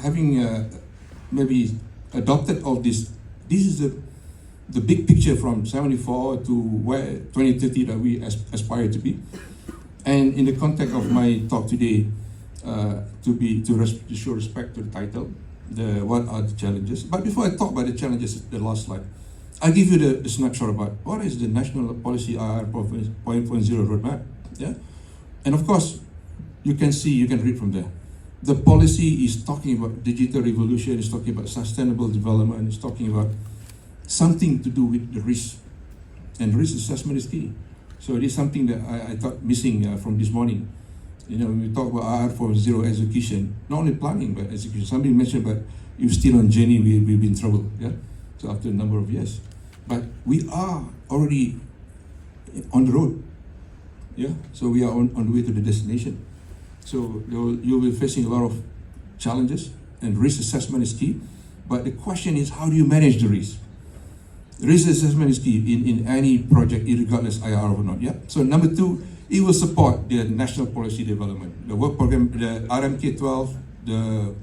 having maybe adopted all this. This is the big picture from 74 to where 2030 that we aspire to be. And in the context of my talk today, to show respect to the title, what are the challenges. But before I talk about the challenges, the last slide, I'll give you the snapshot about what is the National Policy IR4.0 roadmap. Yeah, and of course, you can read from there. The policy is talking about digital revolution, it's talking about sustainable development, it's talking about something to do with the risk. And risk assessment is key. So it is something that I thought missing from this morning. You know, when we talk about IR4.0 execution, not only planning, but execution. Somebody mentioned, but if still on journey, we'll be in trouble. Yeah. So after a number of years. But we are already on the road. Yeah. So we are on the way to the destination. So you'll be facing a lot of challenges, and risk assessment is key. But the question is, how do you manage the risk? Risk assessment is key in any project, regardless IR or not. Yeah. So number two, it will support the national policy development, the work program, the RMK12, the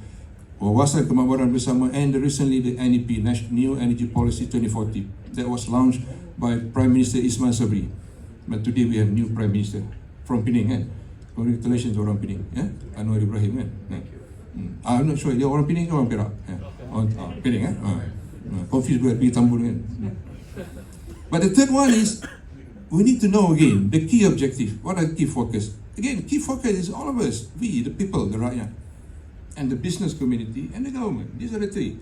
Wawasan Kemahiran Bersama, and recently the NEP, New Energy Policy 2040, that was launched by Prime Minister Ismail Sabri. But today we have new Prime Minister from Penang, kan? Congratulations orang Penang, ya? Anwar Ibrahim, kan? I'm not sure dia orang Penang ke orang Perak? Penang, kan? Confused with pergi Tambun, kan? But the third one is, we need to know again the key objective. What are the key focus? Again, key focus is all of us, we, the people, the rakyat, and the business community, and the government. These are the three.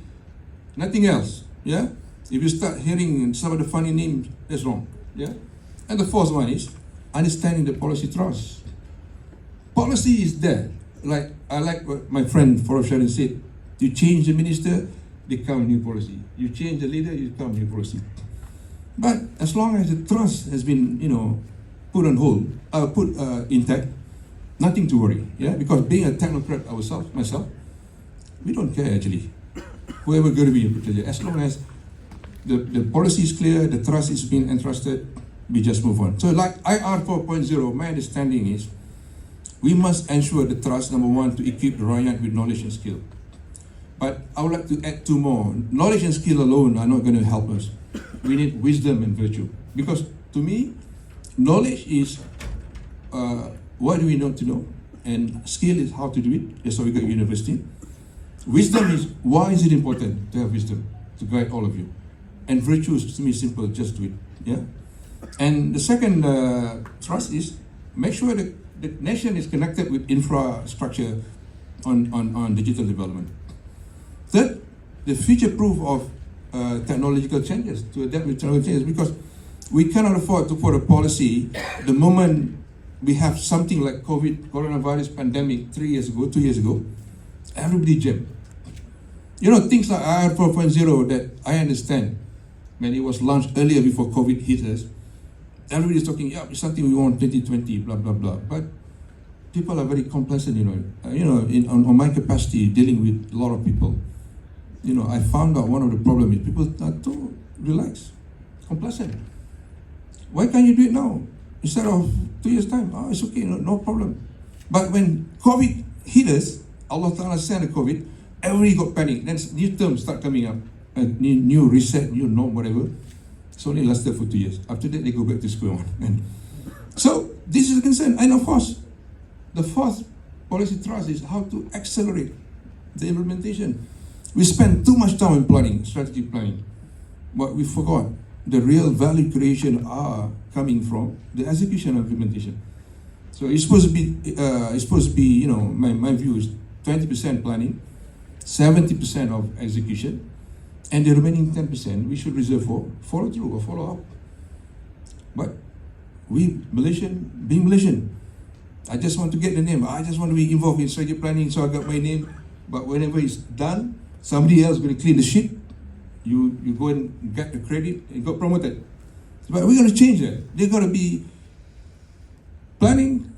Nothing else. Yeah? If you start hearing some of the funny names, that's wrong. Yeah? And the fourth one is understanding the policy trust. Policy is there. Like I like what my friend Forum Sharon said. You change the minister, they come new policy. You change the leader, you come new policy. But as long as the trust has been, put on hold, put intact, nothing to worry. Yeah, because being a technocrat myself, we don't care actually. Whoever going to be in particular, as long as the policy is clear, the trust is being entrusted, we just move on. So like IR 4.0, my understanding is we must ensure the trust, number one, to equip the rakyat with knowledge and skill. But I would like to add two more. Knowledge and skill alone are not going to help us. We need wisdom and virtue. Because to me, knowledge is what do we know to know, and skill is how to do it. That's why we got university. Wisdom is why is it important to have wisdom to guide all of you, and virtue is to me simple, just do it. Yeah. And the second thrust is make sure that the nation is connected with infrastructure on digital development. Third, the future proof of technological changes, to adapt with technological changes, because we cannot afford to put a policy the moment we have something like coronavirus pandemic 2 years ago, everybody jammed. Things like IR 4.0 that I understand when it was launched earlier before COVID hit us, everybody's talking, yeah, it's something we want 2020, blah, blah, blah. But people are very complacent, on my capacity dealing with a lot of people. I found out one of the problems is people are too relaxed, complacent. Why can't you do it now? Instead of 2 years' time, it's okay, no problem. But when COVID hit us, Allah Ta'ala sent the COVID, everybody got panicked. Then new terms start coming up, new reset, new norm, whatever. It's only lasted for 2 years. After that, they go back to square one. So this is a concern. And of course, the fourth policy thrust is how to accelerate the implementation. We spend too much time in planning, strategic planning, but we forgot the real value creation are coming from the execution and implementation. So it's supposed to be, my view is 20% planning, 70% of execution, and the remaining 10% we should reserve for follow through or follow up. But being Malaysian, I just want to get the name. I just want to be involved in strategic planning, so I got my name. But whenever it's done, somebody else is going to clean the shit. You go and get the credit and got promoted. But we're going to change that. They're going to be planning,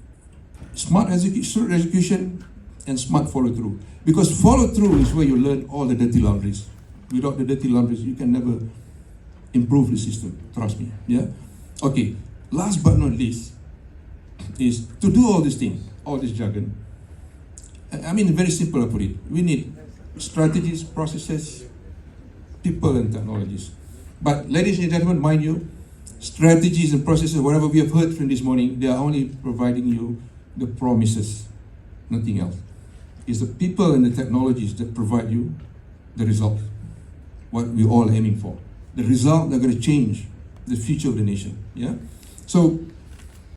smart execution, and smart follow through. Because follow through is where you learn all the dirty laundries. Without the dirty laundries, you can never improve the system. Trust me. Yeah. Okay. Last but not least is to do all these things, all this jargon. I mean, very simple. I put it. We need strategies, processes, people and technologies. But ladies and gentlemen, mind you, strategies and processes, whatever we have heard from this morning, they are only providing you the promises, nothing else. It's the people and the technologies that provide you the result, what we're all aiming for. The result that are going to change the future of the nation. Yeah. So